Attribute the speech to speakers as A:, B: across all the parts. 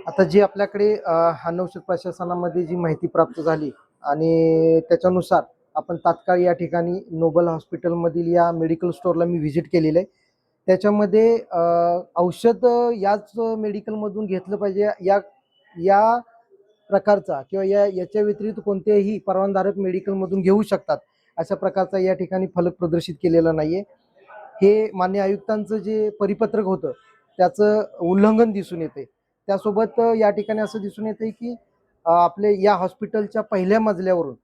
A: आता जी आपल्याकडे अन्न औषध प्रशासनामध्ये जी माहिती प्राप्त झाली आणि त्याच्यानुसार आपण तात्काळ या ठिकाणी नोबल हॉस्पिटलमधील या मेडिकल स्टोअरला मी व्हिजिट केलेलं आहे. त्याच्यामध्ये औषध याच मेडिकलमधून घेतलं पाहिजे या या प्रकारचा किंवा याच्या व्यतिरिक्त कोणत्याही परवानाधारक मेडिकलमधून घेऊ शकतात अशा प्रकारचा या ठिकाणी फलक प्रदर्शित केलेला नाहीये. हे मान्य आयुक्तांचं जे परिपत्रक होतं त्याचं उल्लंघन दिसून येते. त्यासोबत या ठिकाणी असं दिसून येते की आपले या हॉस्पिटलच्या पहिल्या मजल्यावरून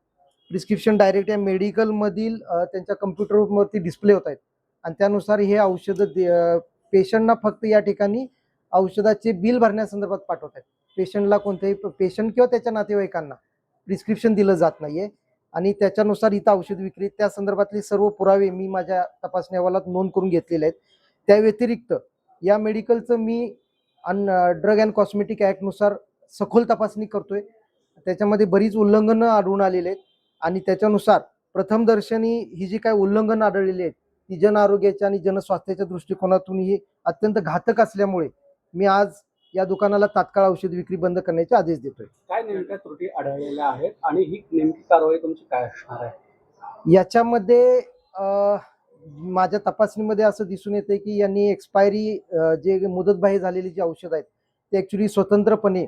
A: प्रिस्क्रिप्शन डायरेक्ट या मेडिकलमधील त्यांच्या कम्प्युटरवरती डिस्प्ले होत आहेत आणि त्यानुसार हे औषधं पेशंटना फक्त या ठिकाणी औषधाचे बिल भरण्यासंदर्भात पाठवत आहेत. पेशंटला कोणत्याही पेशंट किंवा त्याच्या नातेवाईकांना प्रिस्क्रिप्शन दिलं जात नाहीये आणि त्याच्यानुसार इथं औषध विक्री त्या संदर्भातले सर्व पुरावे मी माझ्या तपासणी अहवालात नोंद करून घेतलेले आहेत. त्या व्यतिरिक्त या मेडिकलचं मी ड्रग अँड कॉस्मेटिक ॲक्टनुसार सखोल तपासणी करतोय. त्याच्यामध्ये बरीच उल्लंघनं आढळून आलेली आहेत आणि त्याच्यानुसार प्रथमदर्शनी ही जी काय उल्लंघनं आढळलेली आहेत ती जन आरोग्याच्या आणि जनस्वास्थ्याच्या दृष्टिकोनातून ही अत्यंत घातक असल्यामुळे मी आज या दुकानाला तात्काळ औषध विक्री बंद करण्याचे आदेश देतोय.
B: काय नेमक्या त्रुटी आढळलेल्या आहेत आणि ही नेमकी कारवाई तुमची काय असणार आहे?
A: याच्यामध्ये माझ्या तपासणीमध्ये असं दिसून येते की यांनी एक्सपायरी जे मुदतबाह्य झालेली जी औषध आहेत ते ॲक्च्युली स्वतंत्रपणे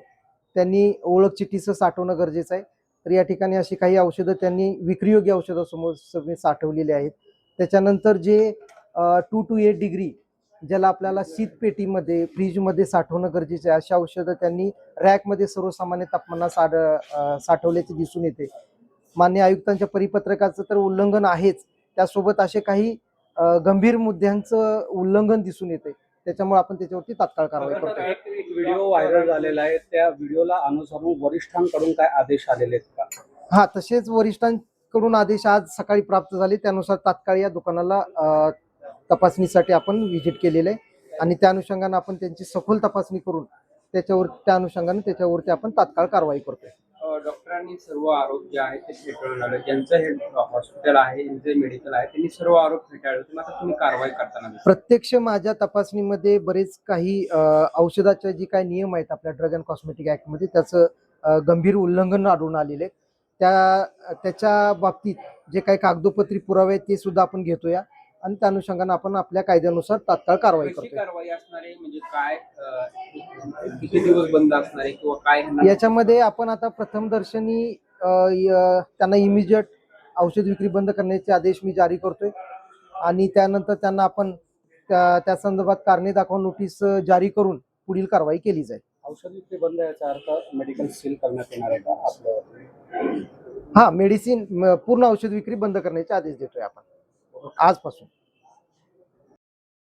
A: त्यांनी ओळख चिठ्ठीसह साठवणं गरजेचं आहे. तर या ठिकाणी अशी काही औषधं त्यांनी विक्रीयोग्य औषधासमोर साठवलेली आहेत. त्याच्यानंतर जे 2 to 8 डिग्री ज्याला आपल्याला शीतपेटीमध्ये फ्रीजमध्ये साठवणं गरजेचं आहे अशा औषधं त्यांनी रॅकमध्ये सर्वसामान्य तापमानात साठवल्याचे दिसून येते. मान्य आयुक्तांच्या परिपत्रकाचं तर उल्लंघन आहेच, त्यासोबत असे काही गंभीर मुद्द्यांचं उल्लंघन दिसून येते. त्याच्यामुळे आपण त्याच्यावरती तात्काळ कारवाई करतो.
B: एक व्हिडिओ व्हायरल झालेला आहे, त्या व्हिडिओला अनुसरून वरिष्ठांकडून काय आदेश आलेले आहेत का?
A: हा, तसेच वरिष्ठांकडून आदेश आज सकाळी प्राप्त झाले. त्यानुसार तात्काळ या दुकानाला तपासणीसाठी आपण व्हिजिट केलेलं आहे आणि त्या अनुषंगाने आपण त्यांची सखोल तपासणी करून त्या अनुषंगाने त्याच्यावरती आपण तात्काळ कारवाई करतोय.
B: डॉक्टरांनी सर्व आरोप जे आहेत ते फेटाळून लावले. ज्यांचं हे हॉस्पिटल आहे, जे मेडिकल आहे, त्यांनी सर्व आरोप फेटाळले. आता तुम्ही कारवाई करताना
A: प्रत्यक्ष माझ्या तपासणीमध्ये बरेच काही औषधाचे जे काही नियम आहेत आपल्या ड्रग अँड कॉस्मेटिक ॲक्टमध्ये त्याचं गंभीर उल्लंघन आढळून आलेले. त्याच्या बाबतीत जे काही कागदोपत्री पुरावे आहेत ते सुद्धा आपण घेतोया आणि त्या अनुषंगाने आपण आपल्या कायद्यानुसार तात्काळ कारवाई करतो.
B: कारवाई असणार आहे म्हणजे काय, किती दिवस बंद असणार आहे किंवा काय?
A: याच्यामध्ये आपण आता प्रथमदर्शनी त्यांना इमिजिएट औषध विक्री बंद करण्याचे आदेश मी जारी करतोय आणि त्यानंतर त्यांना आपण त्या संदर्भात कारणे दाखवा नोटीस जारी करून पुढील कारवाई केली जाईल.
B: औषध विक्री बंद याचा अर्थ मेडिकल सील करण्यात येणार आहे का आपल्यावर?
A: हा, मेडिसिन पूर्ण औषध विक्री बंद करण्याचे आदेश देतोय आपण आजपासून.